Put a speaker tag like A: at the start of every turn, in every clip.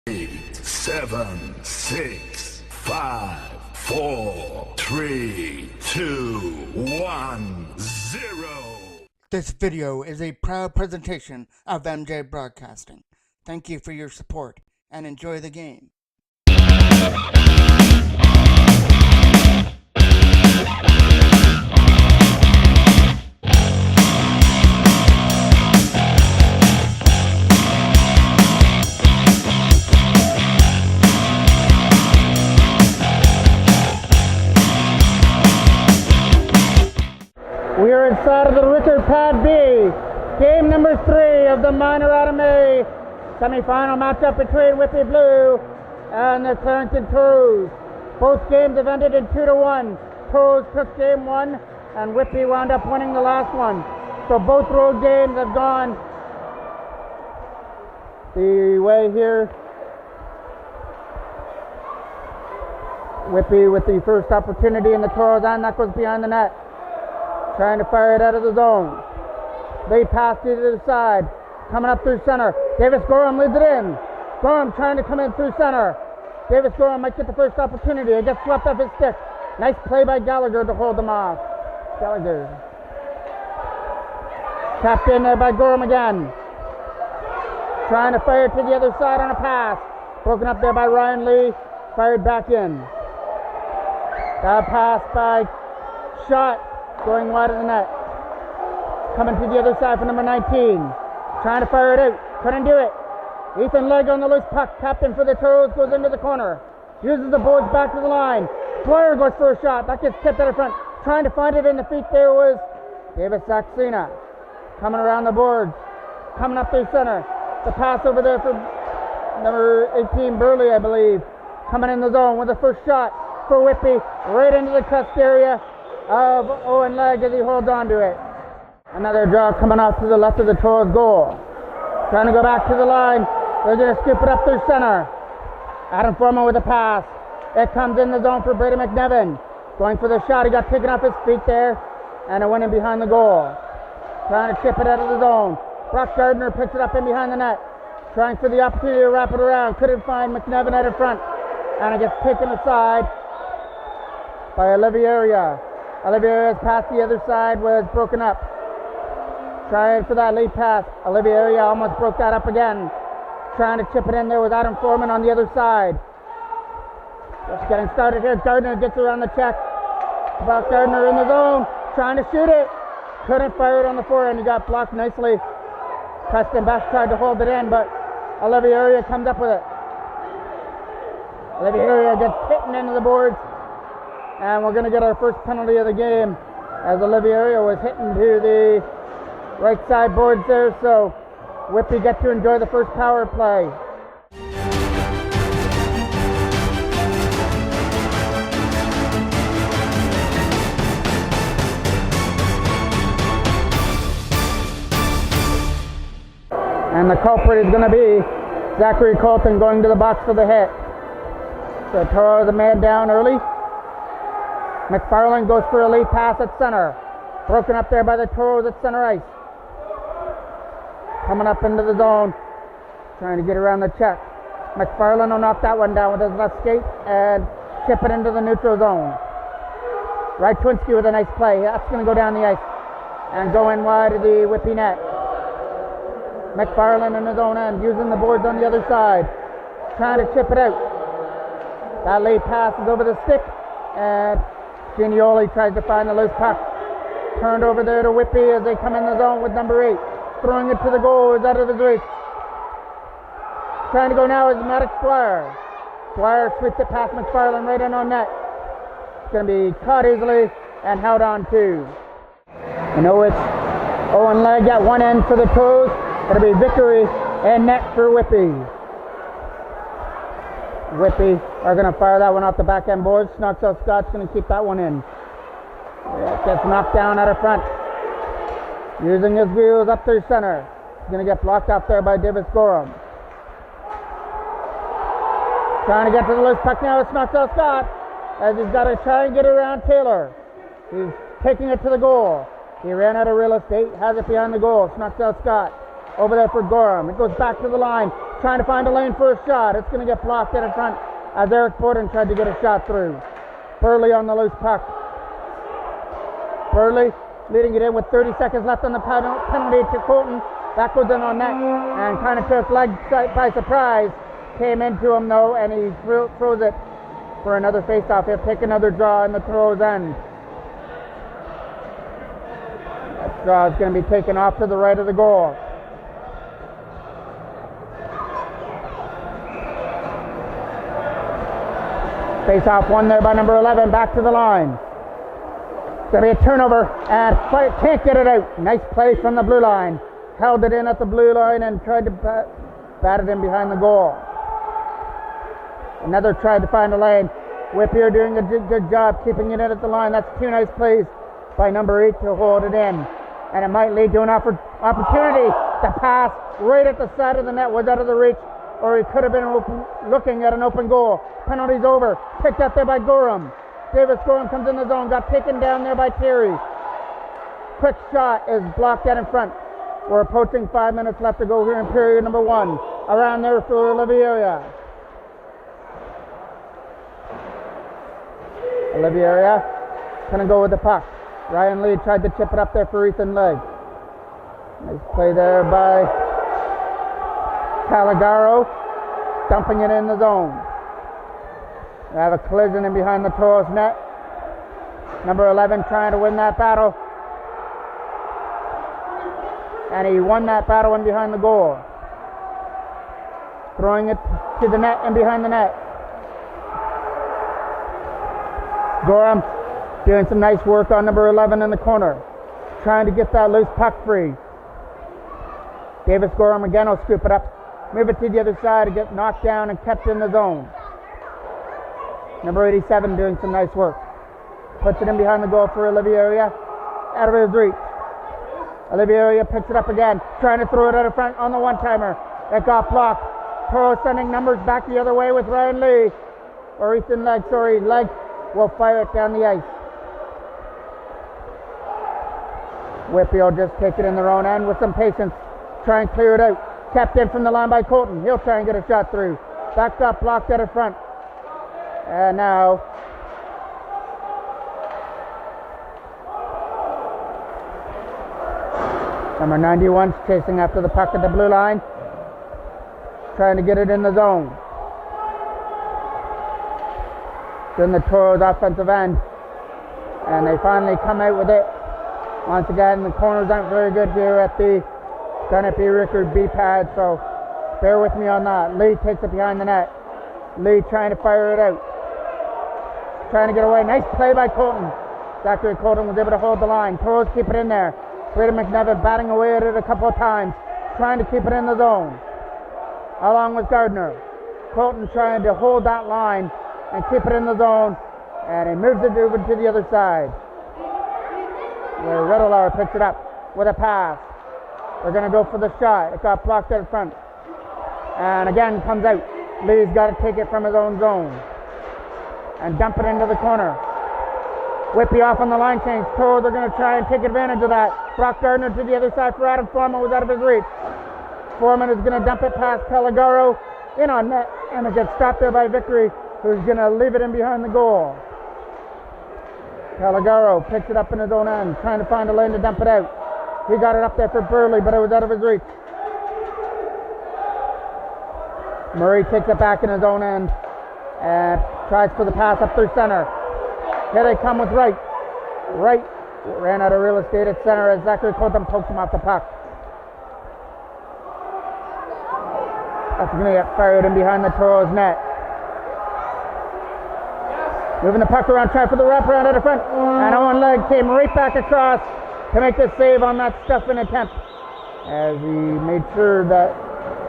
A: 8, 7, 6, 5, 4, 3, 2, 1, 0.
B: This video is a proud presentation of MJ Broadcasting. Thank you for your support and enjoy the game. We are inside of the Richard Pad B, game number 3 of the Minor Adam A semi-final matchup between Whitby Blue and the Clarendon Toros. Both games have ended in 2-1. Toros took game 1 and Whitby wound up winning the last one. So both road games have gone the way here. Whitby with the first opportunity in the Toros, and that goes behind the net. Trying to fire it out of the zone. They pass to the side. Coming up through center. Davis Gorham leads it in. Gorham trying to come in through center. Davis Gorham might get the first opportunity. It gets swept off his stick. Nice play by Gallagher to hold them off. Gallagher. Tapped in there by Gorham again. Trying to fire to the other side on a pass. Broken up there by Ryan Lee. Fired back in. That pass by Shot. Going wide of the net. Coming to the other side for number 19. Trying to fire it out. Couldn't do it. Ethan Legg on the loose puck. Captain for the Toros goes into the corner. Uses the boards back to the line. Dwyer goes for a shot. That gets tipped out of front. Trying to find it in the feet there was David Saxena. Coming around the boards. Coming up through center. The pass over there for number 18 Burley, I believe. Coming in the zone with the first shot for Whitby. Right into the cusp area of Owen Legg as he holds on to it. Another draw coming off to the left of the Toros goal. Trying to go back to the line. They're going to scoop it up through center. Adam Foreman with a pass. It comes in the zone for Brady McNevin. Going for the shot. He got taken off his feet there. And it went in behind the goal. Trying to chip it out of the zone. Brock Gardner picks it up in behind the net. Trying for the opportunity to wrap it around. Couldn't find McNevin out in front. And it gets taken aside by Oliviera. Oliviera's pass the other side was broken up. Trying for that lead pass. Oliviera almost broke that up again. Trying to chip it in there with Adam Foreman on the other side. Just getting started here. Gardner gets around the check. Brock Gardner in the zone. Trying to shoot it. Couldn't fire it on the forehand. He got blocked nicely. Preston Best tried to hold it in, but Oliviera comes up with it. Oliviera gets hit into the boards. And we're going to get our first penalty of the game as Oliviera was hitting to the right side boards there. So Whitby get to enjoy the first power play. And the culprit is going to be Zachary Colton going to the box for the hit. So Toros a man down early. McFarland goes for a lead pass at center. Broken up there by the Toros at center ice. Coming up into the zone. Trying to get around the check. McFarland will knock that one down with his left skate and chip it into the neutral zone. Right Twinsky with a nice play. That's going to go down the ice and go in wide of the Whitby net. McFarland in his own end, using the boards on the other side. Trying to chip it out. That lead pass is over the stick and Ginioli tries to find the loose puck. Turned over there to Whitby as they come in the zone with number 8. Throwing it to the goal is out of his reach. Trying to go now is Maddox Dwyer. Dwyer sweeps it past McFarland right in on net. It's going to be caught easily and held on to. You know it's Owen Legg at one end for the Toros. It'll be Vickery and net for Whitby. Whitby are going to fire that one off the back end boards. Snoxell Scott's going to keep that one in. It gets knocked down out of front. Using his wheels up through center. He's going to get blocked up there by Davis Gorham. Trying to get to the loose puck now with Snoxell Scott as he's got to try and get around Taylor. He's taking it to the goal. He ran out of real estate, has it behind the goal. Snoxell Scott over there for Gorham. It goes back to the line. trying to find a lane for a shot. It's going to get blocked in front as Eric Borden tried to get a shot through. Burley on the loose puck. Burley leading it in with 30 seconds left on the penalty to Colton. That goes in on net and kind of took leg by surprise. Came into him though, and he throws it for another face-off. He'll take another draw in the Toros end. That draw is going to be taken off to the right of the goal. Face-off won there by number 11. Back to the line. It's going to be a turnover, and can't get it out. Nice play from the blue line. Held it in at the blue line and tried to bat it in behind the goal. Another tried to find a lane. Whitby are doing a good job keeping it in at the line. That's two nice plays by number 8 to hold it in. And it might lead to an opportunity. The pass right at the side of the net was out of the reach, or he could have been looking at an open goal. Penalty's over. Picked up there by Gorham. Davis Gorham comes in the zone. Got taken down there by Terry. Quick shot is blocked out in front. We're approaching 5 minutes left to go here in period number 1. Around there for Oliveira. Oliveira gonna go with the puck. Ryan Lee tried to chip it up there for Ethan Legg. Nice play there by Calagaro, dumping it in the zone. We have a collision in behind the Toros net. Number 11 trying to win that battle. And he won that battle in behind the goal. Throwing it to the net and behind the net. Gorham doing some nice work on number 11 in the corner. Trying to get that loose puck free. Davis Gorham again will scoop it up. Move it to the other side and get knocked down and kept in the zone. Number 87 doing some nice work. Puts it in behind the goal for Oliveira. Out of his reach. Oliveira picks it up again. Trying to throw it out of front on the one-timer. That got blocked. Toro sending numbers back the other way with Ryan Lee. Or Ethan Legg, sorry. Legg will fire it down the ice. Whitby will just take it in their own end with some patience. Try and clear it out. Kept in from the line by Colton. He'll try and get a shot through. Back up, blocked out in front. And now number 91 chasing after the puck at the blue line. Trying to get it in the zone. It's in the Toros offensive end. And they finally come out with it. Once again, the corners aren't very good here at the Gonna be Rickard B pad, so bear with me on that. Lee takes it behind the net. Lee trying to fire it out. Trying to get away. Nice play by Colton. Zachary Colton was able to hold the line. Toros keep it in there. Braden McNevin batting away at it a couple of times. Trying to keep it in the zone. Along with Gardner. Colton trying to hold that line and keep it in the zone. And he moves it over to the other side. Where Riddler picks it up with a pass. They're going to go for the shot. It got blocked out in front. And again comes out. Lee's got to take it from his own zone. And dump it into the corner. Whitby off on the line change. Toros are going to try and take advantage of that. Brock Gardner to the other side for Adam Foreman, was out of his reach. Foreman is going to dump it past Pelagaro. In on net. And it gets stopped there by Vickery, who's going to leave it in behind the goal. Pelagaro picks it up in his own end, trying to find a lane to dump it out. He got it up there for Burley, but it was out of his reach. Murray takes it back in his own end and tries for the pass up through center. Here they come with Wright. Wright ran out of real estate at center as Zachary Colton pokes him off the puck. That's going to get fired in behind the Toros net. Moving the puck around, trying for the wraparound out of front. And Owen Legg came right back across to make the save on that stuffing attempt, as he made sure that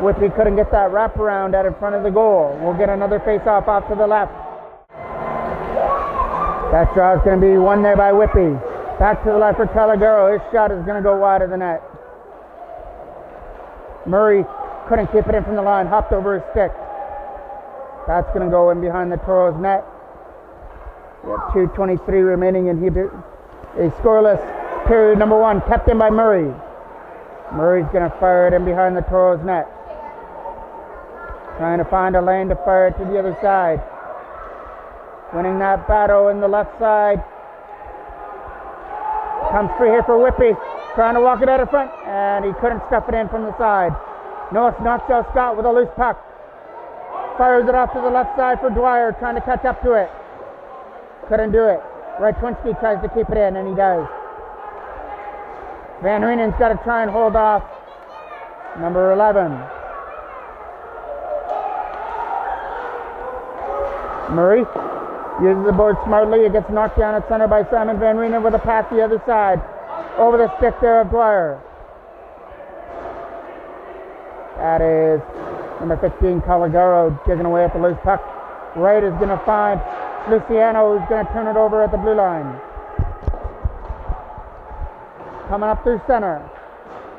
B: Whitby couldn't get that wraparound out in front of the goal. We'll get another face-off off to the left. That draw is going to be won there by Whitby. Back to the left for Calagaro. His shot is going to go wide of the net. Murray couldn't keep it in from the line. Hopped over his stick. That's going to go in behind the Toros net. We have 2:23 remaining in here. A scoreless period number 1, kept in by Murray. Murray's going to fire it in behind the Toros net. Trying to find a lane to fire it to the other side. Winning that battle in the left side. Comes free here for Whitby. Trying to walk it out of front, and he couldn't stuff it in from the side. North knocks out Scott with a loose puck. Fires it off to the left side for Dwyer, trying to catch up to it. Couldn't do it. Rytwinski tries to keep it in, and he does. Van Reenen's got to try and hold off number 11. Murray uses the board smartly. It gets knocked down at center by Simon Van Reenen with a pass the other side. Over the stick there of Dwyer. That is number 15, Caligaro, digging away at the loose puck. Wright is going to find Luciano, who's going to turn it over at the blue line. Coming up through center.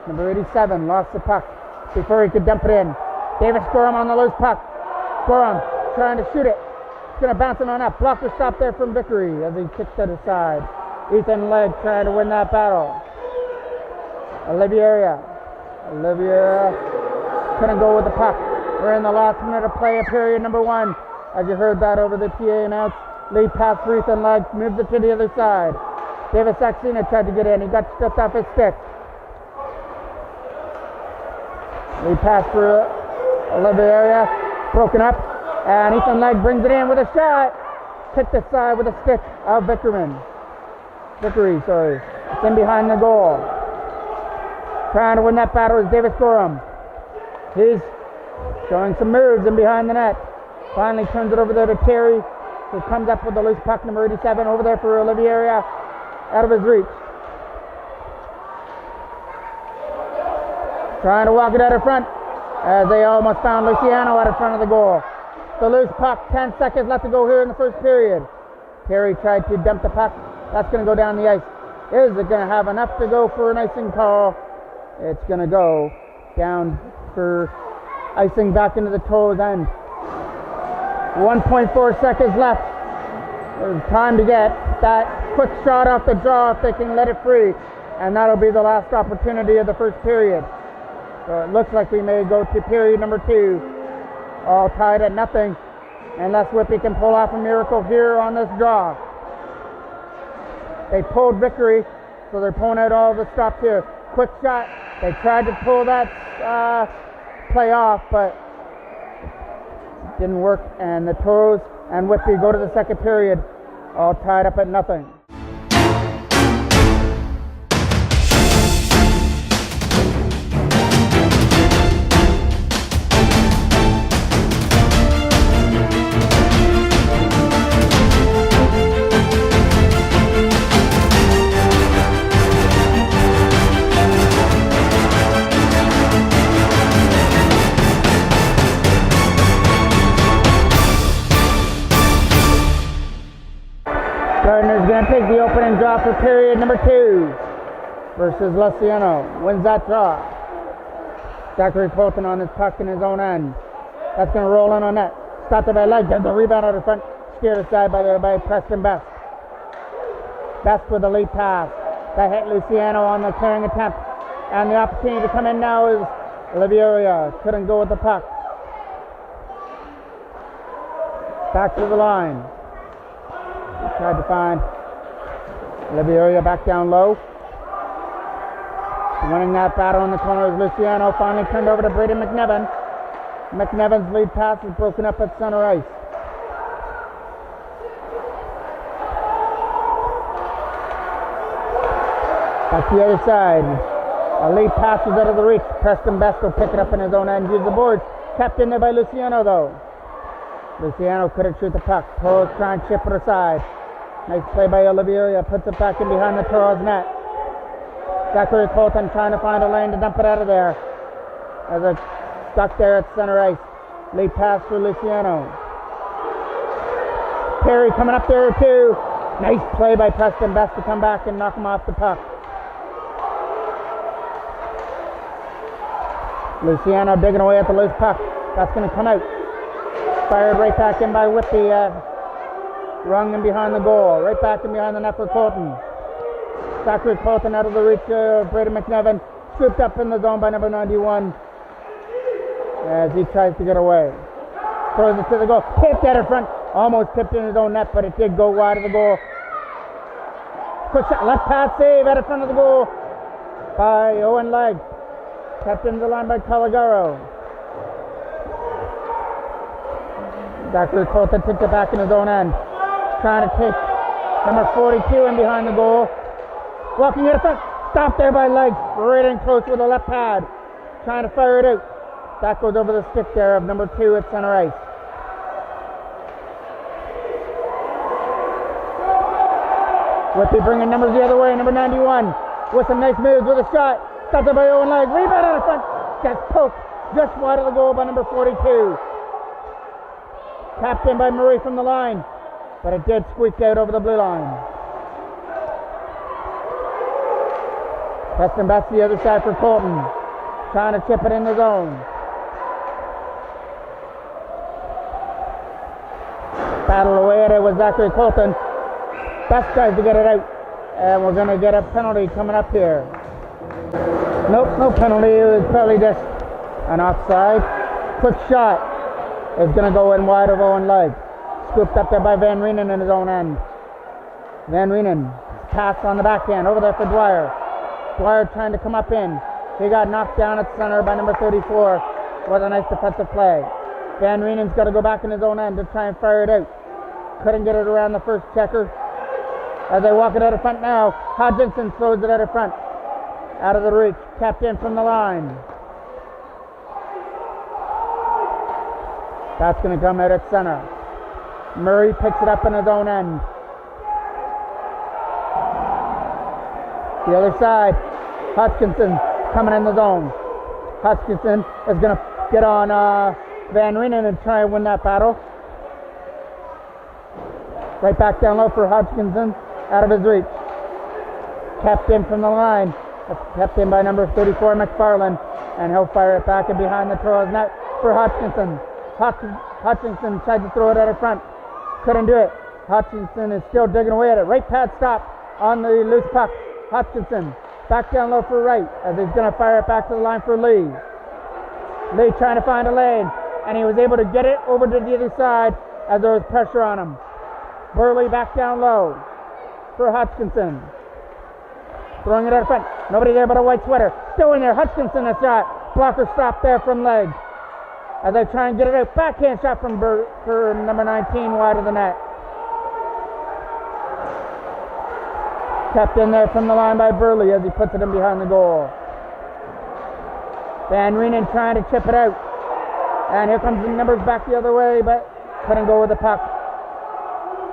B: Number 87 lost the puck before he could dump it in. Davis Gorham on the loose puck. Gorham trying to shoot it. It's going to bounce it on up. Blocker stop there from Vickery as he kicks it aside. Ethan Legg trying to win that battle. Olivia couldn't go with the puck. We're in the last minute of play of period number 1. As you heard that over the PA announce, lead pass for Ethan Legg, moves it to the other side. David Saxena tried to get in. He got stripped off his stick. Lead pass for Olivia, broken up, and Ethan Legg brings it in with a shot. Kicked aside with a stick of Vickery. It's in behind the goal. Trying to win that battle is Davis Gorham. He's showing some moves in behind the net. Finally turns it over there to Terry, who comes up with the loose puck, number 87, over there for Oliviera, out of his reach. Trying to walk it out of front, as they almost found Luciano out in front of the goal. The loose puck, 10 seconds left to go here in the first period. Terry tried to dump the puck. That's going to go down the ice. Is it going to have enough to go for an icing call? It's going to go down for icing back into the Toros end. 1.4 seconds left. There's time to get that quick shot off the draw if they can let it free. And that'll be the last opportunity of the first period. So it looks like we may go to period number 2. All tied at nothing. Unless Whitby can pull off a miracle here on this draw. They pulled Vickery, so they're pulling out all the stops here. Quick shot. They tried to pull that play off, but it didn't work. And the Toros and Whitby go to the second period, all tied up at nothing. Gardner's going to take the opening draw for period number 2 versus Luciano. Wins that draw. Zachary Colton on his puck in his own end. That's going to roll in on net. Stopped it by Legg. There's a rebound out of front. Steered aside by Preston Best. Best with the lead pass. That hit Luciano on the clearing attempt. And the opportunity to come in now is Oliviera. Couldn't go with the puck. Back to the line. Tried to find Oliviera back down low. Winning that battle in the corner is Luciano. Finally turned over to Brady McNevin. McNevin's lead pass is broken up at center ice. Back to the other side. A lead pass is out of the reach. Preston Best will pick it up in his own end. Use the boards. Kept in there by Luciano though. Luciano couldn't shoot the puck. Toros trying to chip it aside. Nice play by Oliviera. Puts it back in behind the Toros net. Zachary Colton trying to find a lane to dump it out of there. As it's stuck there at center ice. Lead pass for Luciano. Terry coming up there too. Nice play by Preston Best to come back and knock him off the puck. Luciano digging away at the loose puck. That's going to come out. Fired right back in by Whitby, rung in behind the goal. Right back in behind the net for Colton. Zachary Colton out of the reach of Brady McNevin. Scooped up in the zone by number 91 as he tries to get away. throws it to the goal. Tipped out in front. Almost tipped in his own net, but it did go wide of the goal. Quick shot, left pass save out in front of the goal by Owen Legg. Kept into the line by Caligaro. Zachary Colton took it back in his own end. Trying to take number 42 in behind the goal. Walking in front. Stopped there by Legg. Right in close with a left pad. Trying to fire it out. That goes over the stick there of number 2 at center ice. Whitby bringing numbers the other way. Number 91 with some nice moves with a shot. Stopped there by Owen Legg. Rebound out in front. Gets poked just wide of the goal by number 42. Tapped in by Murray from the line, but it did squeak out over the blue line. Preston Best the other side for Colton, trying to chip it in the zone. Battle away at it with Zachary Colton. Best tries to get it out, and we're going to get a penalty coming up here. Nope, no penalty. It was probably just an offside. Quick shot. Is going to go in wide of Owen Legg. Scooped up there by Van Reenen in his own end. Van Reenen pass on the backhand over there for Dwyer. Dwyer trying to come up in. He got knocked down at center by number 34 with a nice defensive play. Van Reenen's got to go back in his own end to try and fire it out. Couldn't get it around the first checker. As they walk it out of front now, Hodgkinson throws it out of front. Out of the reach. Tapped in from the line. That's going to come out at center. Murray picks it up in his own end. The other side, Hutchinson coming in the zone. Hutchinson is going to get on Van Reenen and try and win that battle. Right back down low for Hutchinson, out of his reach. Kept in from the line. Kept in by number 34, McFarland. And he'll fire it back in behind the Toros net for Hutchinson. Hutchinson tried to throw it out of front. Couldn't do it. Hutchinson is still digging away at it. Right pad stop on the loose puck. Hutchinson back down low for right as he's going to fire it back to the line for Lee. Lee trying to find a lane, and he was able to get it over to the other side as there was pressure on him. Burley back down low for Hutchinson. Throwing it out of front. Nobody there but a white sweater. Still in there. Hutchinson a shot. Blocker stop there from Legg. As they try and get it out. Backhand shot from for number 19 wide of the net. Kept in there from the line by Burley as he puts it in behind the goal. Van Reenen trying to chip it out. And here comes the numbers back the other way, but couldn't go with the puck.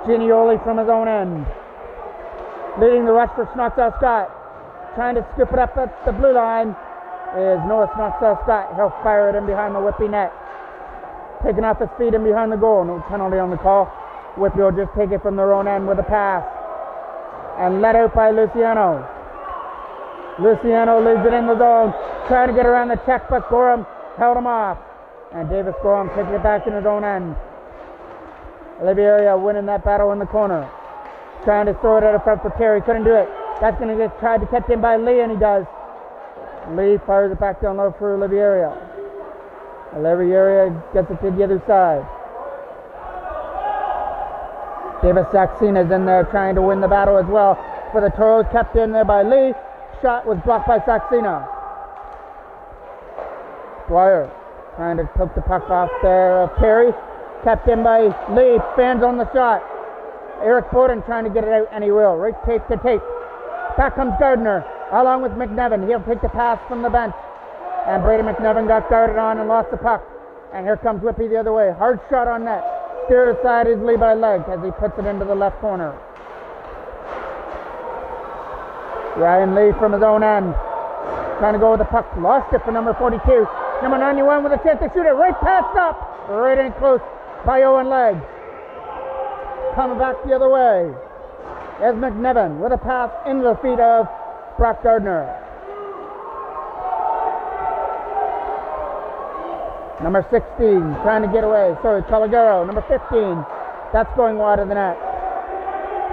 B: Ginioli from his own end. Leading the rush for Snoxall Scott. Trying to scoop it up at the blue line is Noah Snoxall Scott. He'll fire it in behind the Whitby net. Taking off his feet in behind the goal. No penalty on the call. Whitby will just take it from their own end with a pass. And let out by Luciano. Luciano leads it in the zone. Trying to get around the check, but Gorham held him off. And Davis Gorham takes it back in his own end. Oliveira winning that battle in the corner. Trying to throw it out of front for Terry. Couldn't do it. That's going to get tried to catch in by Lee, and he does. Lee fires it back down low for Oliveira. Oliveira gets it to the other side. Davis Saxena is in there trying to win the battle as well. For the Toros, kept in there by Lee. Shot was blocked by Saxena. Dwyer trying to poke the puck off there of Terry. Kept in by Lee. Fans on the shot. Eric Bowden trying to get it out, and he will. Right tape to tape. Back comes Gardner, along with McNevin. He'll take the pass from the bench. And Brady McNevin got guarded on and lost the puck. And here comes Whitby the other way. Hard shot on net. Steered aside easily by Legg as he puts it into the left corner. Ryan Lee from his own end. Trying to go with the puck. Lost it for number 42. Number 91 with a chance to shoot it. Right past stop. Right in close by Owen Legg. Coming back the other way is McNevin with a pass into the feet of Brock Gardner. Number 16 trying to get away. Sorry, Caligaro. Number 15. That's going wide of the net.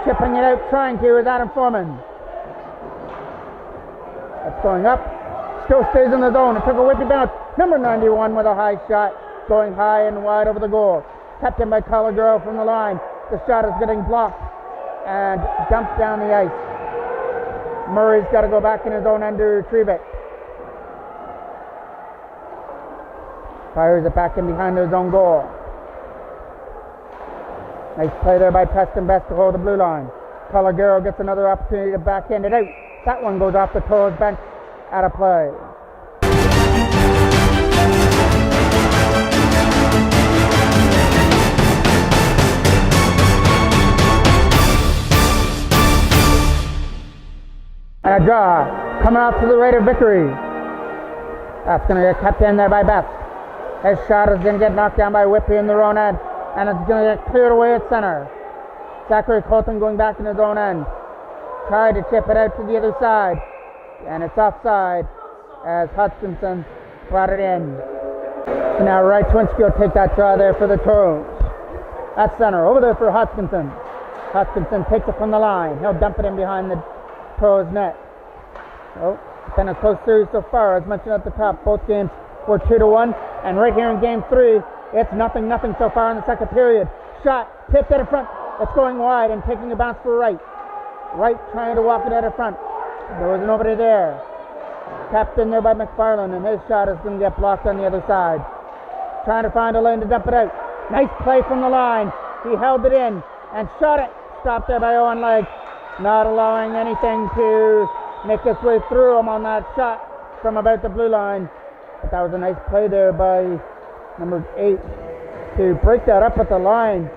B: Chipping it out, trying to, is Adam Foreman. That's going up. Still stays in the zone. It took a Whitby bounce. Number 91 with a high shot. going high and wide over the goal. Kept in by Collar Girl from the line. The shot is getting blocked and dumped down the ice. Murray's got to go back in his own end to retrieve it. Fires it back in behind his own goal. Nice play there by Preston Best to hold the blue line. Colagero gets another opportunity to backhand it out. That one goes off the Toros bench out of play. And a draw coming out to the rate of victory. That's going to get kept in there by Best. His shot is going to get knocked down by Whitby in their own end, and it's going to get cleared away at center. Zachary Colton going back in his own end. Tried to chip it out to the other side, and it's offside as Hutchinson brought it in. So now Wright Twinsky will take that draw there for the Toros. At center, over there for Hutchinson. Hutchinson takes it from the line. He'll dump it in behind the Toros net. Oh, it's been a close series so far. As mentioned at the top, both games were 2-1, and right here in game 3, it's 0-0 so far in the second period. Shot, tipped out in front. It's going wide and taking a bounce for Wright. Wright trying to walk it out in front. There was nobody there. Tapped in there by McFarland, and his shot is going to get blocked on the other side. Trying to find a lane to dump it out. Nice play from the line. He held it in and shot it. Stopped there by Owen Legg. Not allowing anything to make its way through him on that shot from about the blue line. But that was a nice play there by number 8 to break that up at the line.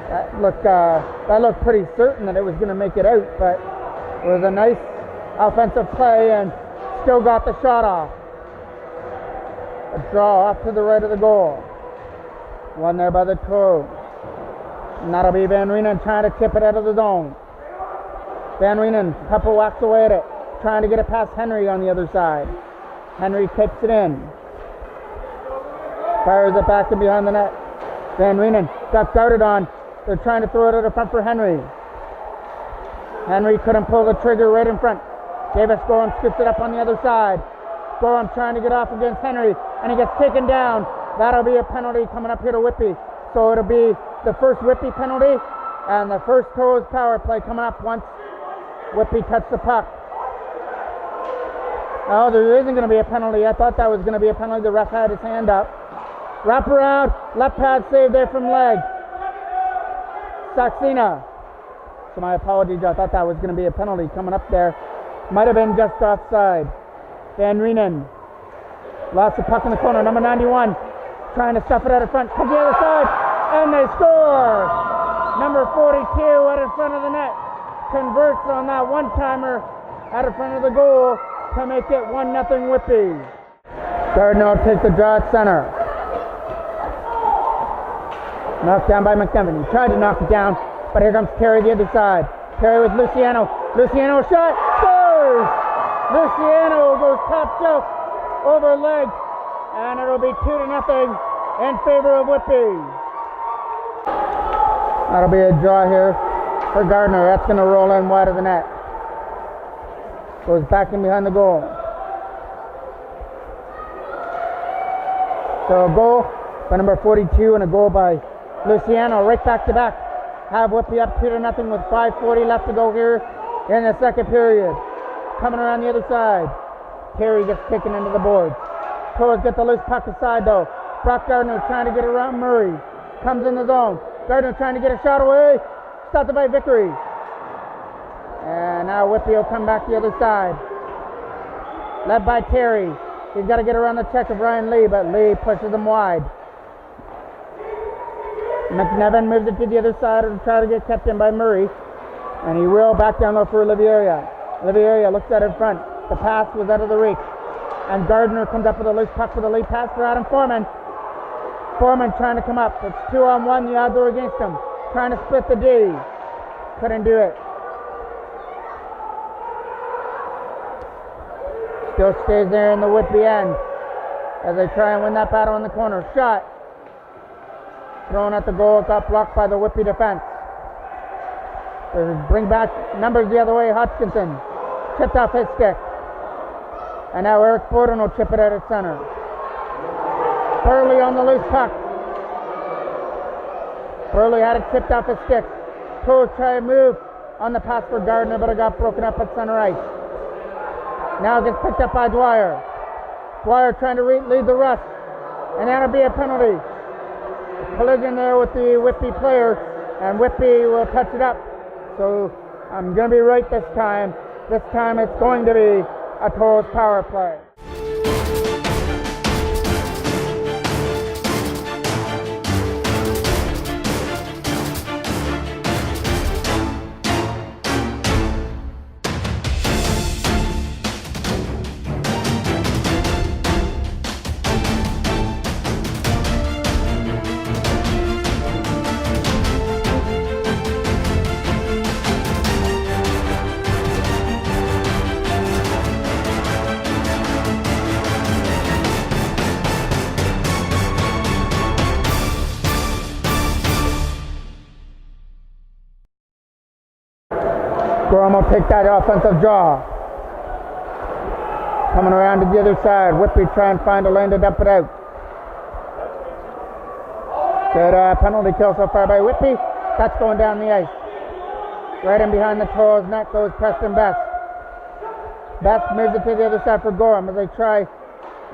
B: That looked pretty certain that it was going to make it out, but it was a nice offensive play and still got the shot off. A draw off to the right of the goal. One there by the Toros. And that'll be Van Reenen trying to tip it out of the zone. Van Reenen, couple whacks away at it, trying to get it past Henry on the other side. Henry kicks it in. Fires it back in behind the net. Van Reenen got guarded on. They're trying to throw it out in front for Henry. Henry couldn't pull the trigger right in front. Davis Gorham scoops it up on the other side. Gorham trying to get off against Henry, and he gets taken down. That'll be a penalty coming up here to Whitby. So it'll be the first Whitby penalty and the first Toros power play coming up once Whitby touched the puck. Oh, there isn't going to be a penalty. I thought that was going to be a penalty. The ref had his hand up. Wrap around, left pad save there from Legg. Saxena. So my apologies, I thought that was going to be a penalty coming up there. Might have been just offside. Van Reenen lost the puck in the corner. Number 91 trying to stuff it out in front. Comes the other side, and they score. Number 42 out in front of the net converts on that one-timer out in front of the goal to make it 1-0 Whitby. Gardner will take the draw at center. Knocked down by McNevin. He tried to knock it down, but here comes Terry the other side. Terry with Luciano. Luciano shot. Scores! Luciano goes top shelf over Legg, and it'll be 2-0 in favor of Whitby. That'll be a draw here for Gardner. That's going to roll in wide of the net. Goes back in behind the goal. So a goal by number 42 and a goal by Luciano right back to back. Have Whitby up 2-0 with 5:40 left to go here in the second period. Coming around the other side. Terry gets taken into the boards. Toros get the loose puck aside though. Brock Gardner trying to get around Murray. Comes in the zone. Gardner trying to get a shot away. Stopped by Vickery. And now Whitby will come back the other side. Led by Terry. He's got to get around the check of Ryan Lee, but Lee pushes him wide. McNevin moves it to the other side and try to get kept in by Murray. And he will back down low for Oliveira. Oliveira looks at it in front. The pass was out of the reach. And Gardner comes up with a loose puck with a lead pass for Adam Foreman. Foreman trying to come up. It's 2-on-1. The odds are against him. Trying to split the D. Couldn't do it. Still stays there in the Whitby end as they try and win that battle in the corner. Shot. Thrown at the goal. Got blocked by the Whitby defense. They bring back numbers the other way. Hutchinson chipped off his stick. And now Eric Borden will chip it out at center. Burley on the loose puck. Burley had it tipped off his stick. Toros try to move on the pass for Gardner, but it got broken up at center ice. Now it gets picked up by Dwyer. Dwyer trying to lead the rush, and that'll be a penalty. Collision there with the Whitby player, and Whitby will touch it up. So I'm going to be right this time. This time it's going to be a Toros power play. Gorham will take that offensive draw. Coming around to the other side. Whitby try and find a lane to dump it out. Good penalty kill so far by Whitby. That's going down the ice. Right in behind the Toros net goes Preston Best. Best moves it to the other side for Gorham as they try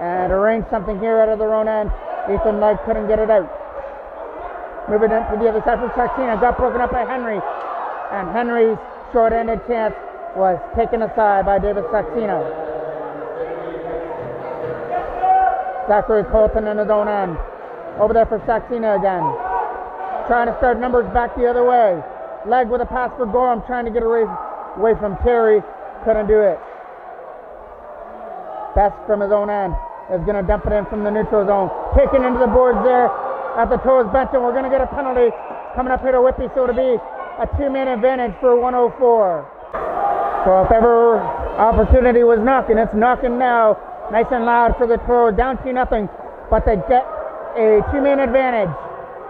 B: and arrange something here out of their own end. Ethan Light couldn't get it out. Moving it to the other side for Saxena. Got broken up by Henry. And Henry's short-ended chance was taken aside by David Saxena. Zachary Colton in his own end. Over there for Saxena again. Trying to start numbers back the other way. Leg with a pass for Gorham, trying to get away from Terry. Couldn't do it. Best from his own end is going to dump it in from the neutral zone. Taken into the boards there at the Toros bench, and we're going to get a penalty coming up here to Whitby, so it'll be a 2-man advantage for 104. So if ever opportunity was knocking, it's knocking now. Nice and loud for the Toros, down 2-0, but they get a 2-man advantage.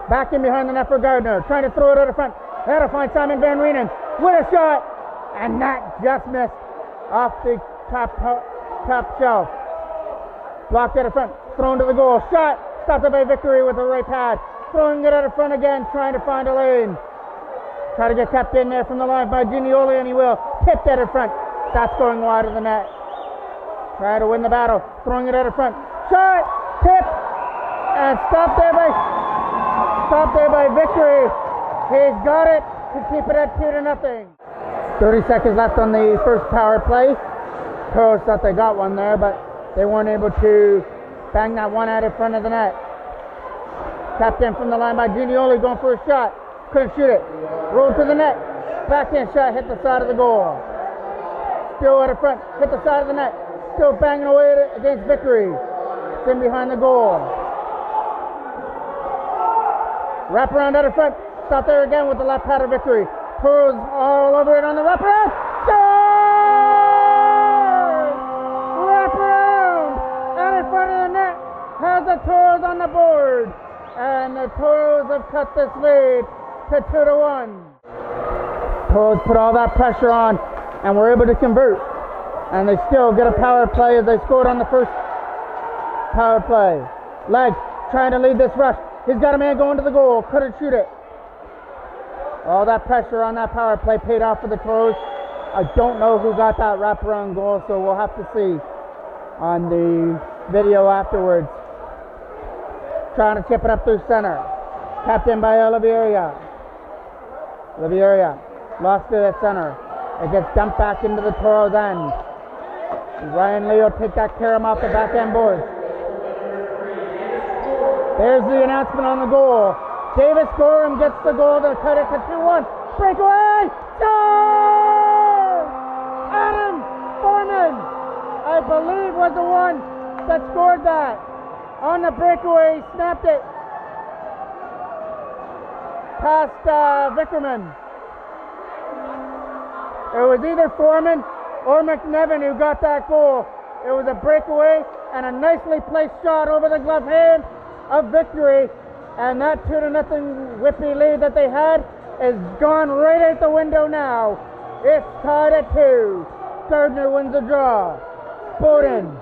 B: Back in behind the net for Gardner, trying to throw it out of front. That'll find Simon Van Reenen with a shot, and that just missed off the top shelf. Blocked out of front, thrown to the goal. Shot, stopped by Victory with the right pad. Throwing it out of front again, trying to find a lane. Try to get tapped in there from the line by Ginioli, and he will. Tipped out of front. That's going wide of the net. Try to win the battle. Throwing it out of front. Shot! Tip! And stopped there by Victory. He's got it to keep it at 2-0. 30 seconds left on the first power play. Toros thought they got one there, but they weren't able to bang that one out in front of the net. Tapped in from the line by Ginioli, going for a shot. Couldn't shoot it. Rolled to the net. Backhand shot, hit the side of the goal. Still out of front, hit the side of the net. Still banging away against Victory. It's in behind the goal. Wrap around out of front. Stop there again with the left pad of Victory. Toros all over it on the wraparound. Shot! Wrap around out in front of the net. Has the Toros on the board. And the Toros have cut this lead to 2-1. Toros put all that pressure on and were able to convert. And they still get a power play as they scored on the first power play. Leg trying to lead this rush. He's got a man going to the goal. Couldn't shoot it. All that pressure on that power play paid off for the Toros. I don't know who got that wraparound goal, so we'll have to see on the video afterwards. Trying to chip it up through center. Tapped in by Oliveira. Oliveira lost it at center. It gets dumped back into the Toros end. Ryan Lee will take that carom off the back end board. There's the announcement on the goal. Davis Gorham gets the goal to cut it to 2-1. Breakaway! Goal! Adam Foreman, I believe, was the one that scored that. On the breakaway, he snapped it past Vickerman. It was either Foreman or McNevin who got that goal. It was a breakaway and a nicely placed shot over the glove hand of Victory. And that 2-0 Whitby lead that they had is gone right out the window now. It's tied at 2. Gardner wins the draw. Bowden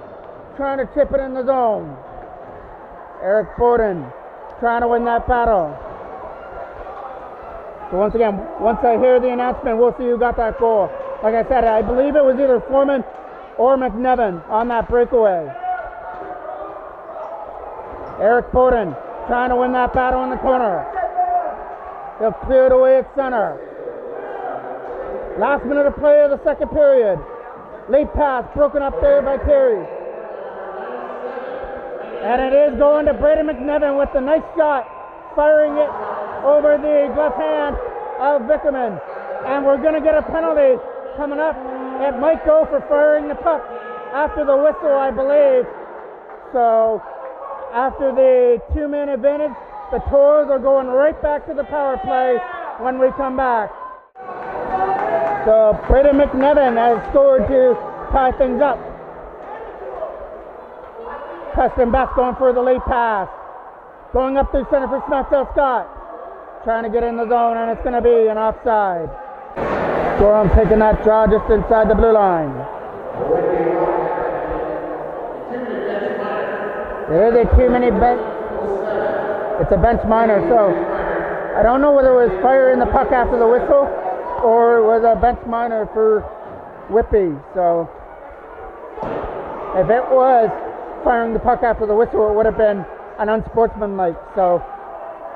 B: trying to chip it in the zone. Eric Borden trying to win that battle. So once again, once I hear the announcement, we'll see who got that goal. Like I said, I believe it was either Foreman or McNevin on that breakaway. Eric Borden trying to win that battle in the corner. He'll clear it away at center. Last minute of play of the second period. Late pass broken up there by Terry. And it is going to Brady McNevin with the nice shot, firing it over the left hand of Vickerman. And we're going to get a penalty coming up. It might go for firing the puck after the whistle, I believe. So after the 2-man advantage, the Toros are going right back to the power play when we come back. So Brady McNevin has scored to tie things up. Preston Best going for the late pass. Going up through center for Smithville Scott. Trying to get in the zone, and it's going to be an offside. Gorham taking that draw just inside the blue line. There is a 2-minute bench. It's a bench minor, so I don't know whether it was firing the puck after the whistle or it was a bench minor for Whitby. So if it was firing the puck after the whistle, it would have been an unsportsmanlike. So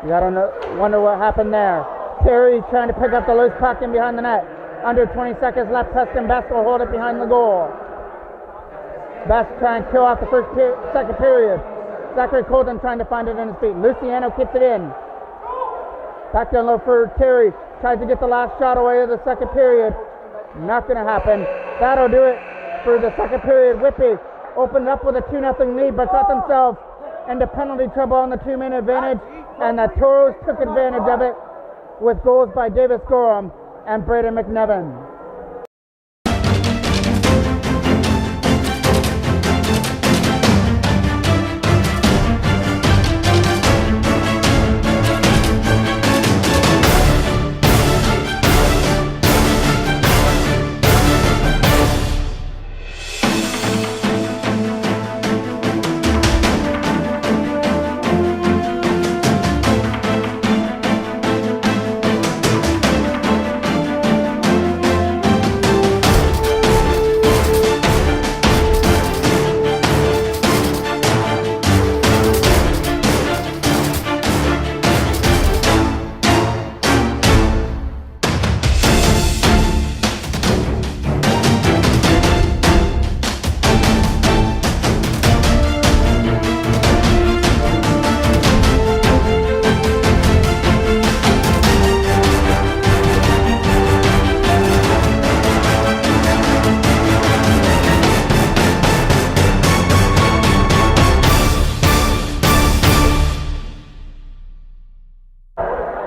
B: you gotta wonder what happened there. Terry trying to pick up the loose puck in behind the net. Under 20 seconds left. Preston Best will hold it behind the goal. Best trying to kill off the second period. Zachary Colton trying to find it in his feet. Luciano kicks it in. Back down low for Terry. Tries to get the last shot away of the second period. Not going to happen. That'll do it for the second period. Whitby opened up with a 2-0 lead, but got themselves into penalty trouble on the 2-minute advantage, and the Toros took advantage of it with goals by Davis Gorham and Brady McNevin.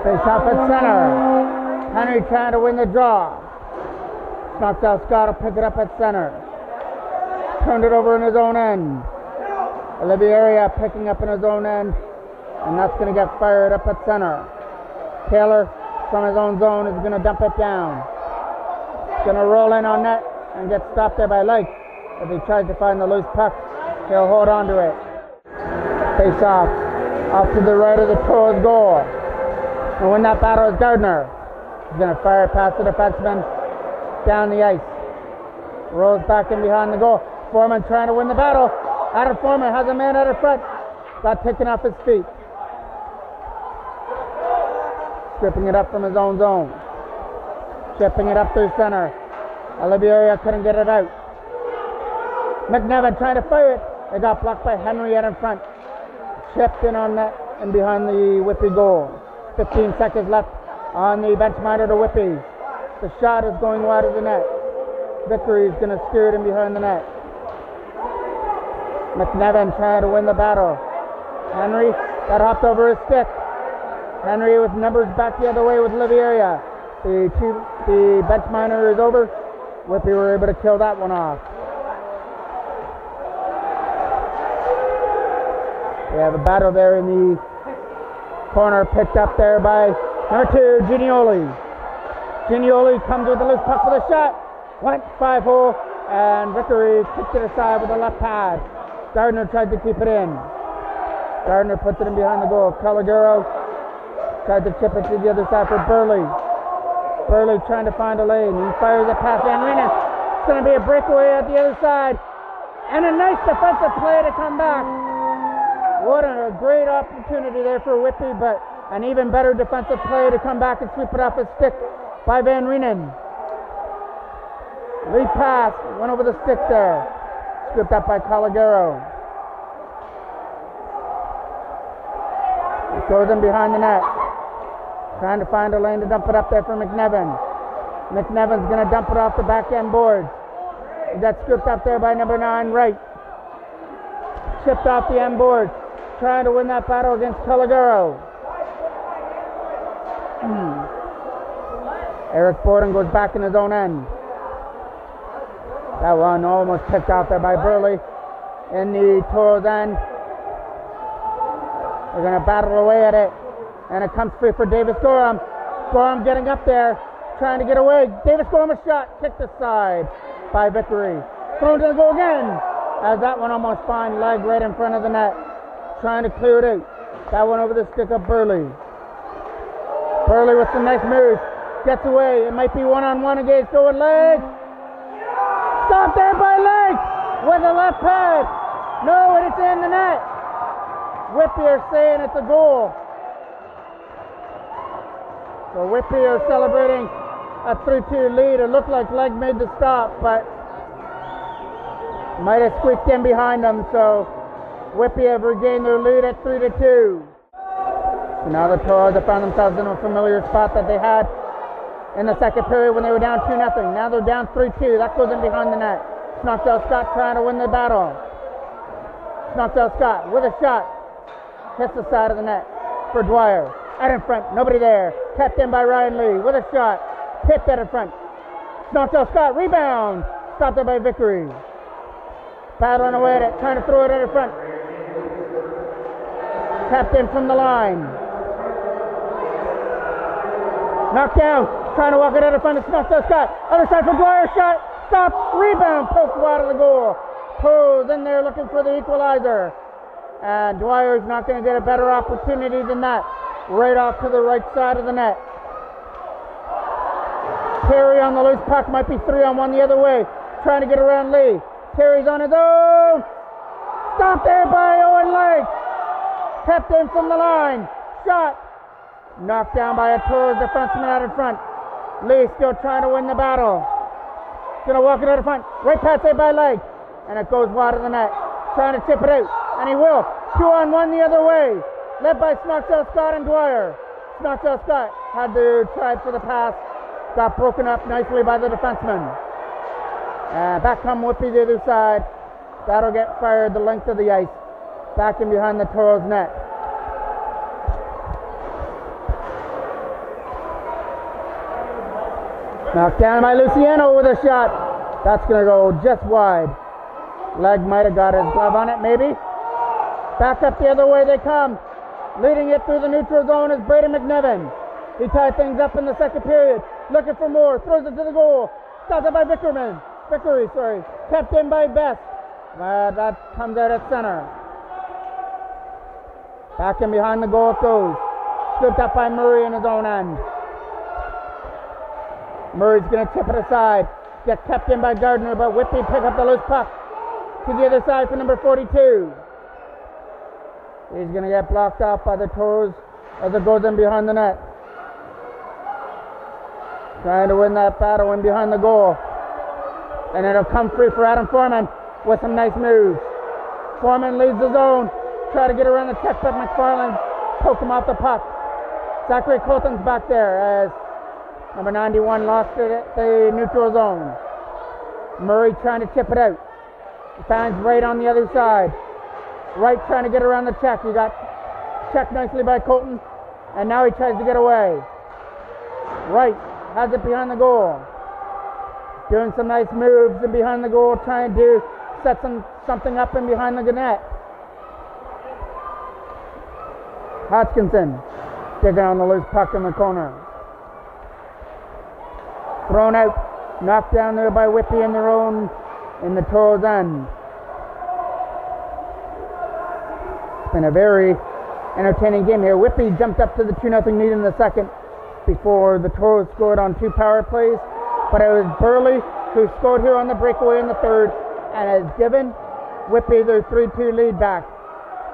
B: Face off at center. Henry trying to win the draw. Knocks out Scott will pick it up at center. Turned it over in his own end. Oliviera picking up in his own end. And that's going to get fired up at center. Taylor from his own zone is going to dump it down. Going to roll in on net and get stopped there by Lake. If he tries to find the loose puck, he'll hold on to it. Face off to the right of the Toros goal. And win that battle is Gardner. He's going to fire it past the defenseman down the ice. Rolls back in behind the goal. Foreman trying to win the battle. Adam Foreman has a man out of front. Got taken off his feet. Stripping it up from his own zone. Chipping it up through center. Oliviera couldn't get it out. McNevin trying to fire it. It got blocked by Henry out in front. Chipped in on that and behind the Whitby goal. 15 seconds left on the bench minor to Whitby. The shot is going wide of the net. Vickery is going to steer it in behind the net. McNevin trying to win the battle. Henry got hopped over his stick. Henry with numbers back the other way with Oliviera. The bench minor is over. Whitby were able to kill that one off. We have a battle there in the corner, picked up there by number 2, Ginioli. Ginioli comes with the loose puck for the shot. Went 5-hole, and Vickery kicked it aside with a left pad. Gardner tried to keep it in. Gardner puts it in behind the goal. Caligaro tries to chip it to the other side for Burley. Burley trying to find a lane. He fires it past Van Reenen. It's going to be a breakaway at the other side. And a nice defensive play to come back. What a great opportunity there for Whitby, but an even better defensive play to come back and sweep it off his stick by Van Reenen. Lead pass, went over the stick there. Scooped up by Caligaro. It goes in behind the net. Trying to find a lane to dump it up there for McNevin. McNevin's going to dump it off the back end boards. He got scooped up there by number 9, Wright. Chipped off the end boards. Trying to win that battle against Caligaro. Eric Borden goes back in his own end. That one almost picked out there by Burley in the Toros end. They're going to battle away at it. And it comes free for Davis Gorham. Gorham getting up there, trying to get away. Davis Gorham a shot, kicked aside by Vickery. Thrown to the goal again. As that one almost finds leg right in front of the net. Trying to clear it out. That one over the stick of Burley. Burley with some nice moves. Gets away. It might be one-on-one against Owen Leg. Stopped there by Leg with a left pad. No, and it's in the net. Whitby are saying it's a goal. So Whitby are celebrating a 3-2 lead. It looked like Leg made the stop, but might have squeaked in behind them. So Whitby have regained their lead at 3-2. So now the Toros have found themselves in a familiar spot that they had in the second period when they were down 2-0. Now they're down 3-2. That goes in behind the net. Snoxell Scott trying to win the battle. Snoxell Scott with a shot. Hits the side of the net for Dwyer. Out in front, nobody there. Kept in by Ryan Lee with a shot. Tipped out in front. Snoxell Scott, rebound. Stopped there by Vickery. Battling away at it, trying to throw it out in front. Tapped in from the line. Knocked down, trying to walk it out in front of Snoxell Scott. Other side for Dwyer, shot. Stop, rebound, post wide of the goal. Pose in there looking for the equalizer. And Dwyer's not going to get a better opportunity than that. Right off to the right side of the net. Terry on the loose puck, might be 3-on-1 the other way. Trying to get around Lee. Terry's on his own. Stopped there by Owen Lake. Kept in from the line. Shot. Knocked down by a Toros defenseman out in front. Lee still trying to win the battle. Gonna walk it out in front. Right pass there by Leg. And it goes wide of the net. Trying to tip it out. And he will. 2-on-1 the other way. Led by Snoxell Scott and Dwyer. Snoxell Scott had to try for the pass. Got broken up nicely by the defenseman. And back come Whitby the other side. That'll get fired the length of the ice. Back in behind the Toros net. Knocked down by Luciano with a shot. That's going to go just wide. Leg might have got his glove on it, maybe. Back up the other way they come. Leading it through the neutral zone is Braden McNevin. He tied things up in the second period. Looking for more. Throws it to the goal. Stopped it by Vickery, sorry. Kept in by Best. That comes out at center. Back in behind the goal it goes. Scooped up by Murray in his own end. Murray's going to chip it aside. Get kept in by Gardner, but Whitby pick up the loose puck to the other side for number 42. He's going to get blocked off by the Toros as it goes in behind the net. Trying to win that battle in behind the goal. And it'll come free for Adam Foreman with some nice moves. Foreman leads the zone. Try to get around the check, but McFarland poked him off the puck. Zachary Colton's back there as number 91 lost it at the neutral zone. Murray trying to chip it out. He finds Wright on the other side. Wright trying to get around the check. He got checked nicely by Colton, and now he tries to get away. Wright has it behind the goal. Doing some nice moves in behind the goal, trying to set something up in behind the net. Hodgkinson digging on the loose puck in the corner. Thrown out, knocked down there by Whitby in their own, in the Toros end. It's been a very entertaining game here. Whitby jumped up to the 2-0 lead in the second before the Toros scored on 2 power plays. But it was Burley who scored here on the breakaway in the third and has given Whitby their 3-2 lead back.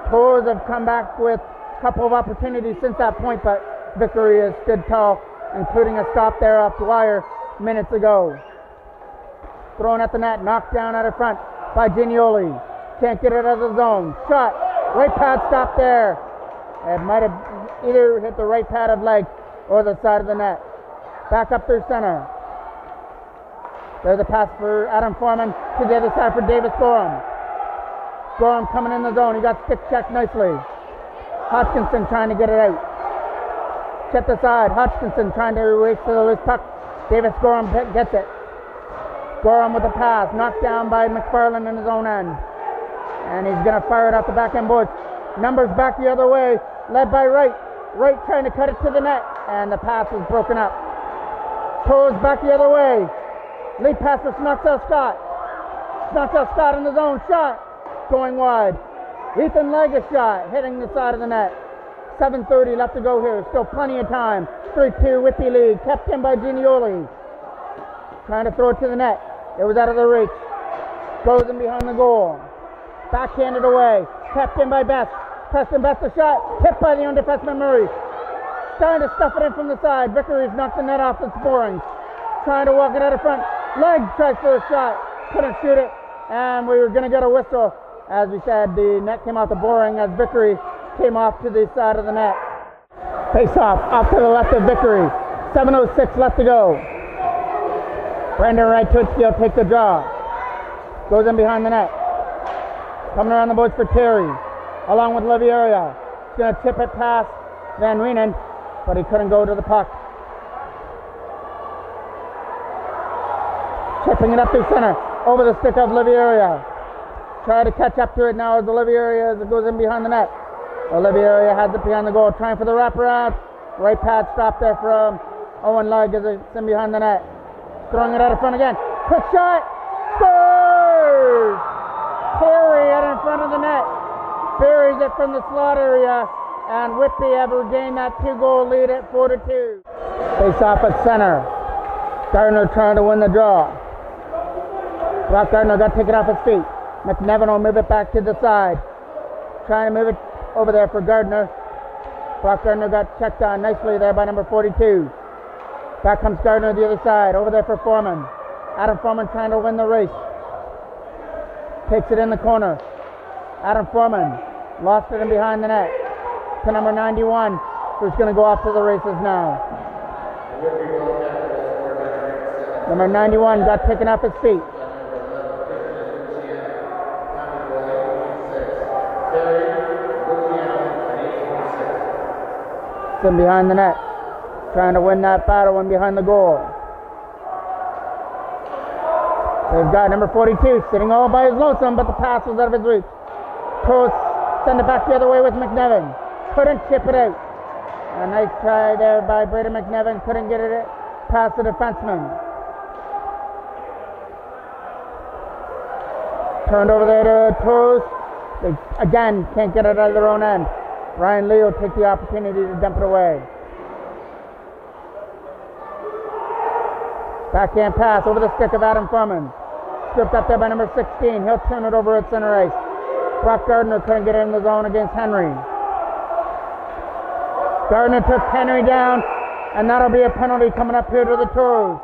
B: Toros have come back with a couple of opportunities since that point, but Vickery has stood tall, including a stop there off the wire minutes ago. Thrown at the net, knocked down out of front by Ginioli. Can't get it out of the zone. Shot, right pad stop there. It might have either hit the right pad of leg or the side of the net. Back up through center. There's a pass for Adam Foreman to the other side for Davis Gorham. Gorham coming in the zone. He got stick checked nicely. Hodgkinson trying to get it out. Check the side. Hodgkinson trying to race to the loose puck. Davis Gorham gets it. Gorham with a pass. Knocked down by McFarland in his own end. And he's going to fire it off the back end boards. Numbers back the other way. Led by Wright. Wright trying to cut it to the net. And the pass is broken up. Toes back the other way. Lead pass for Snoxell Scott. Snoxell Scott in the zone. Shot. Going wide. Ethan Legge shot. Hitting the side of the net. 7:30 left to go here. Still plenty of time. 3-2 Whitby lead. Kept in by Ginioli. Trying to throw it to the net. It was out of the reach. Goes in behind the goal. Backhanded away. Kept in by Best. Preston Best a shot. Tipped by the young defenseman Murray. Trying to stuff it in from the side. Vickery's knocked the net off its boarings. Trying to walk it out of front. Legge tries for a shot. Couldn't shoot it. And we were going to get a whistle. As we said, the net came off the boring as Vickery came off to the side of the net. Face off to the left of Vickery. 7:06 left to go. Brandon Wright to its field, takes the draw. Goes in behind the net. Coming around the boards for Terry. Along with Liviera. He's going to tip it past Van Reenen, but he couldn't go to the puck. Chipping it up through center. Over the stick of Liviera. Try to catch up to it now as Olivier as it goes in behind the net. Olivier has it behind the goal, trying for the wraparound. Right pad stop there from Owen Legge as it's in behind the net. Throwing it out of front again. Quick shot. Scores! Terry out in front of the net. Buries it from the slot area. And Whitby have regained that 2-goal lead at 4-2. Face off at center. Gardner trying to win the draw. Brock Gardner got taken off his feet. McNevin will move it back to the side. Trying to move it over there for Gardner. Brock Gardner got checked on nicely there by number 42. Back comes Gardner to the other side. Over there for Foreman. Adam Foreman trying to win the race. Takes it in the corner. Adam Foreman lost it in behind the net. To number 91, who's going to go off to the races now. Number 91 got taken off his feet. In behind the net, trying to win that battle in behind the goal. They've got number 42 sitting all by his lonesome, but the pass was out of his reach. Toros send it back the other way with McNevin. Couldn't chip it out. A nice try there by Brady McNevin. Couldn't get it past the defenseman. Turned over there to Toros. They again can't get it out of their own end. Ryan Lee will take the opportunity to dump it away. Backhand pass over the stick of Adam Foreman. Stripped up there by number 16. He'll turn it over at center ice. Brock Gardner couldn't get it in the zone against Henry. Gardner took Henry down, and that'll be a penalty coming up here to the Toros.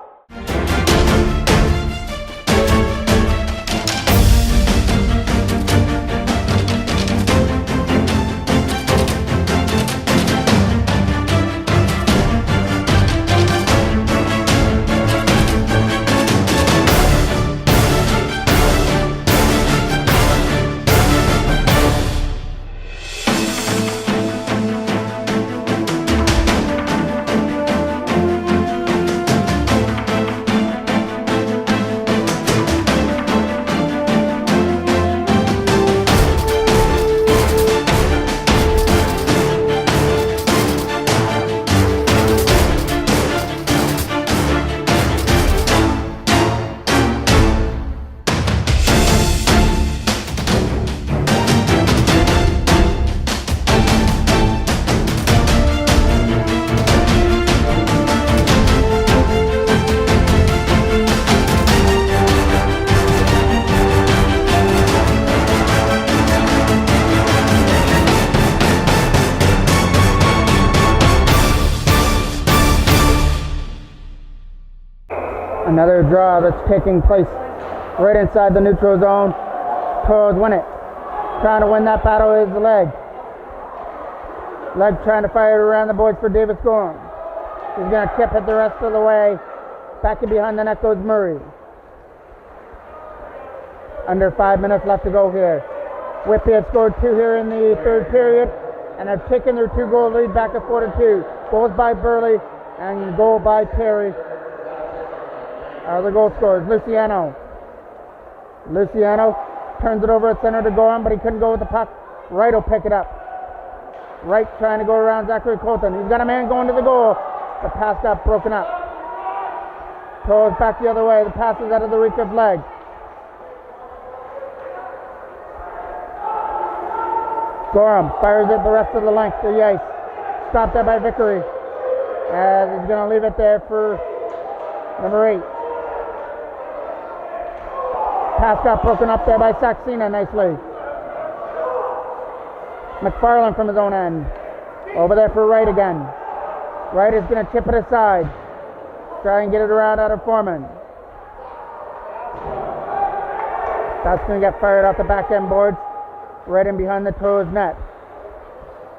B: Another draw that's taking place right inside the neutral zone. Toros win it. Trying to win that battle is the leg. Leg trying to fire it around the boards for Davis Gorham. He's going to tip it the rest of the way. Back in behind the net goes Murray. Under 5 minutes left to go here. Whitby have scored 2 here in the third period and have taken their 2-goal lead back to 4-2. Goals by Burley and goal by Terry are the goal scorers. Luciano turns it over at center to Gorham, but he couldn't go with the puck. Wright will pick it up. Wright trying to go around Zachary Colton. He's got a man going to the goal. The pass got broken up. Toros back the other way. The pass is out of the reach of Leg. Gorham fires it the rest of the length of the ice. Stopped there by Vickery. As he's going to leave it there for number 8. Pass got broken up there by Saxena nicely. McFarland from his own end. Over there for Wright again. Wright is going to tip it aside. Try and get it around out of Foreman. That's going to get fired off the back end boards. Right in behind the Toros net.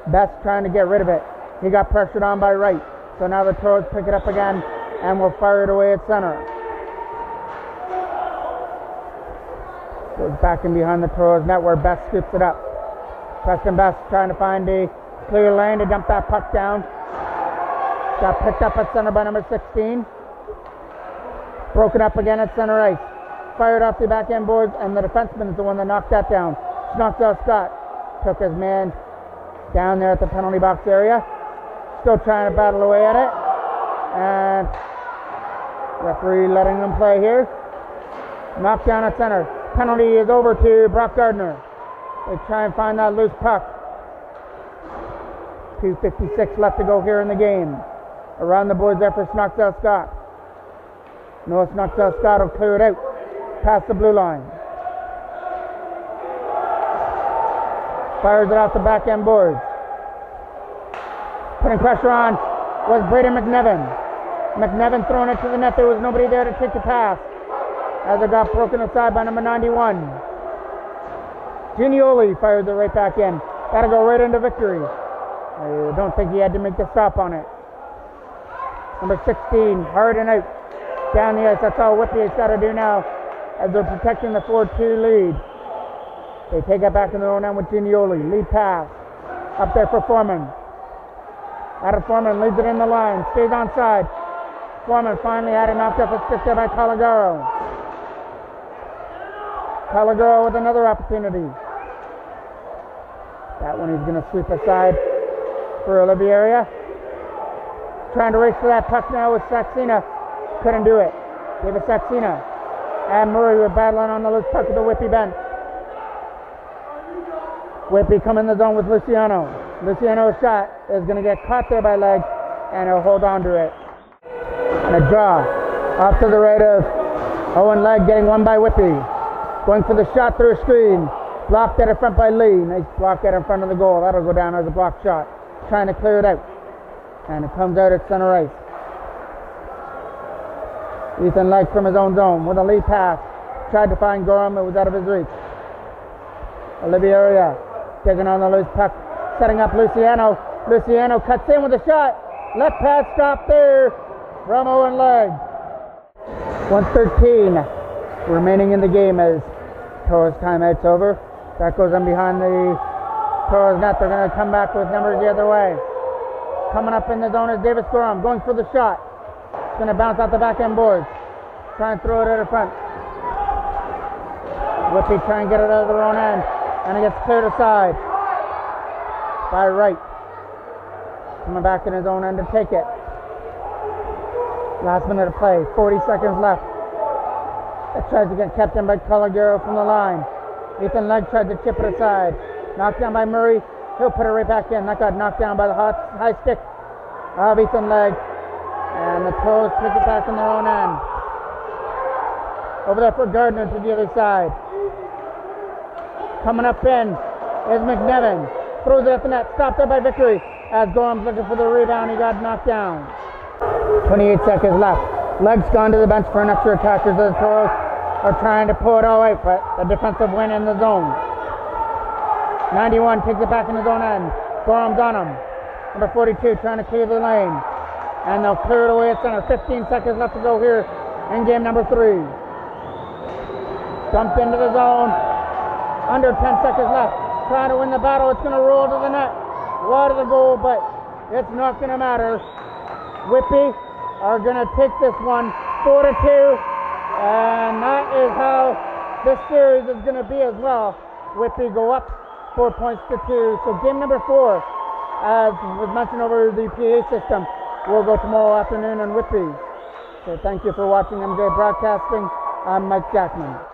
B: Best trying to get rid of it. He got pressured on by Wright. So now the Toros pick it up again and will fire it away at center. Goes back in behind the Toros net where Best scoops it up. Preston Best trying to find a clear lane to dump that puck down. Got picked up at center by number 16. Broken up again at center ice. Fired off the back end boards, and the defenseman is the one that knocked that down. Snoxell Scott took his man down there at the penalty box area. Still trying to battle away at it. And referee letting them play here. Knocked down at center. Penalty is over to Brock Gardner. They try and find that loose puck. 2:56 left to go here in the game. Around the boards there for Snoxell Scott. Noah Snoxell Scott will clear it out. Past the blue line. Fires it off the back end boards. Putting pressure on was Braden McNevin. McNevin throwing it to the net. There was nobody there to take the pass. As it got broken aside by number 91. Ginioli fires it right back in. That'll go right into Victory. I don't think he had to make the stop on it. Number 16, hard and out. Down the ice. That's all Whitby has got to do now as they're protecting the 4-2 lead. They take it back in their own end with Ginioli. Lead pass. Up there for Foreman. Adam Foreman leads it in the line. Stays onside. Foreman finally had it knocked off a stick there by Calagaro. Calagaro with another opportunity. That one he's going to sweep aside for Oliviera. Trying to race for that puck now with Saxena. Couldn't do it. Gave it Saxena. And Murray were battling on the loose puck with the Whitby bench. Whitby come in the zone with Luciano. Luciano's shot is going to get caught there by Leg, and he'll hold on to it. And a draw off to the right of Owen Leg, getting one by Whitby. Going for the shot through a screen. Blocked at in front by Lee. Nice block at in front of the goal. That'll go down as a block shot. Trying to clear it out. And it comes out at center ice. Ethan Leg from his own zone with a lead pass. Tried to find Gorham. It was out of his reach. Oliviera taking on the loose puck. Setting up Luciano. Luciano cuts in with a shot. Left pass stop there from Owen Leg. 1:13 remaining in the game as Toros timeout's over. That goes on behind the Toros net. They're going to come back with numbers the other way. Coming up in the zone is Davis Gorham going for the shot. It's going to bounce out the back end boards. Try and throw it at the front. Whitby try and get it out of their own end. And it gets cleared aside by Wright. Coming back in his own end to take it. Last minute of play. 40 seconds left. It tries to get kept in by Calagaro from the line. Ethan Leg tried to chip it aside. Knocked down by Murray. He'll put it right back in. That got knocked down by the high stick of Ethan Leg. And the Toros pick it back in their own end. Over there for Gardner to the other side. Coming up in is McNevin. Throws it at the net. Stopped there by Victory. As Gorham's looking for the rebound, he got knocked down. 28 seconds left. Legs gone to the bench for an extra attackers as the Toros are trying to pull it all out, but a defensive win in the zone. 91 takes it back in the zone end. Gorham's on him. Number 42 trying to clear the lane. And they'll clear it away at center. 15 seconds left to go here in game number 3. Dumped into the zone. Under 10 seconds left. Trying to win the battle. It's going to roll to the net. Wide of the goal, but it's not going to matter. Whitby are going to take this one 4-2. And that is how this series is going to be as well. Whitby go up 4 points to 2. So game number 4, as was mentioned over the PA system, will go tomorrow afternoon in Whitby. So thank you for watching MJ Broadcasting. I'm Mike Jackman.